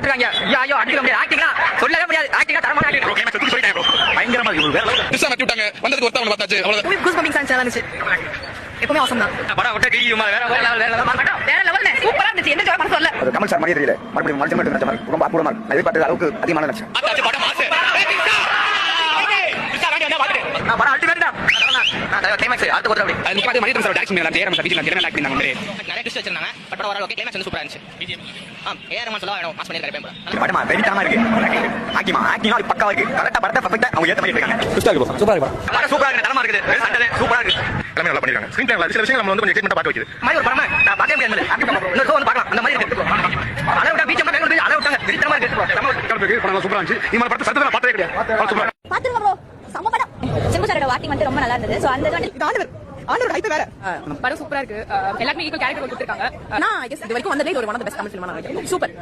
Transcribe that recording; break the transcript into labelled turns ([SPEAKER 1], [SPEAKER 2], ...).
[SPEAKER 1] வச்சிருக்காங்க. ஐயோ அடிக்க முடியாது. ஆக்டிங்லாம் சொல்லவே முடியாது. ஆக்டிங்கா தரமான ஆக்டிங்.
[SPEAKER 2] ப்ரோ கிளைமாக்ஸ் எடுத்து சொல்லிட்டேன் ப்ரோ. பயங்கரமா இருக்கு. வேற லெவல் ட்விஸ்ட் மாத்தி விட்டாங்க. வந்ததுக்கு ஒருத்தா அவங்கள பார்த்தாச்சு. அவ்வளவுதான்.
[SPEAKER 1] கூஸ் பம்பிங் சான்ஸ் இருந்துச்சு. எப்பவுமே awesome தான். படம் விட்டு கிழியுமா வேற லெவல்ல சூப்பரா இருந்துச்சு. என்ன சொல்ல சொல்ல.
[SPEAKER 3] அது கமல் சார் மாதிரி தெரியல. மறுபடியும் மனுஷன் மட்டும் நினைச்ச மாதிரி ரொம்ப அற்புதமா இருக்கு. எதிர்பார்த்த அளவுக்கு அதிகமான நினைச்சேன்.
[SPEAKER 2] அதாச்சு படம் மாசே.
[SPEAKER 1] படம் அல்டிமேட் தான். நான் கிளைமாக்ஸ் அடுத்து போறேன் அப்படி.
[SPEAKER 2] நீங்க பாத்து மணிரத்னம் சார் டாக்ஸ் பண்ணலாம். Jayaram sir Vijay general acting பண்ணாங்க.
[SPEAKER 4] நிறைய ட்விஸ்ட் வச்சிருந்தாங்க. பட் படம் ஓரளவுக்கு கிளைமாக்ஸ் வந்து சூப்பரா இருந்துச்சு. ஏஆர் ரஹ்மான் சொல்ல வேணும். பாஸ் பண்ணிருக்காரு பேம்பர்.
[SPEAKER 3] படமா வெறித்தனமா இருக்கு. ஆக்டிமா அது பக்காவா இருக்கு. கரெக்ட்டா படத்தை பெர்ஃபெக்ட்டா அவங்க ஏத்த மாதிரி இருக்காங்க.
[SPEAKER 2] ட்விஸ்டா இருக்கு. சூப்பரா இருக்கு.
[SPEAKER 1] படம் சூப்பரா இருக்கு. தரமா இருக்குது. சண்டை சூப்பரா இருக்கு.
[SPEAKER 2] எல்லாமே நல்லா பண்ணிருக்காங்க. ஸ்கிரீன் பிளே சில விஷயங்கள் நம்ம வந்து கொஞ்சம் எக்ஸைட்மென்ட்டா பார்க்க வைக்குது.
[SPEAKER 1] மாதிரி ஒரு படமா நான் பார்க்க முடியாது. இன்னொரு ஷோ வந்து பார்க்கலாம். அந்த மாதிரி இருக்கு. அளவுடா பீச் மட்டும் வந்து அளவுடா வெறித்தனமா இருக்கு.
[SPEAKER 2] படம் சூப்பரா இருந்துச்சு. இந்த மாதிரி படத்தை சத்தமா பார்த்ததே கிடையாது. சூப்பரா
[SPEAKER 5] பாத்துருங்க ப்ரோ, செம்ம படம். சிம்பு சாரோட வாக்கிங் வந்து ரொம்ப நல்லா இருந்தது. சோ அந்த
[SPEAKER 1] ஆண்டவர் ஹைப் வேற.
[SPEAKER 6] படம் சூப்பரா இருக்கு. எல்லாருமே ஈக்குவல் கேரக்டர் கொடுத்திருக்காங்க. நான் ஐ கெஸ் இது வரைக்கும் வந்ததே ஒரு one of the best Tamil ஃபிலிமா நான் நினைக்கிறேன். சூப்பர்.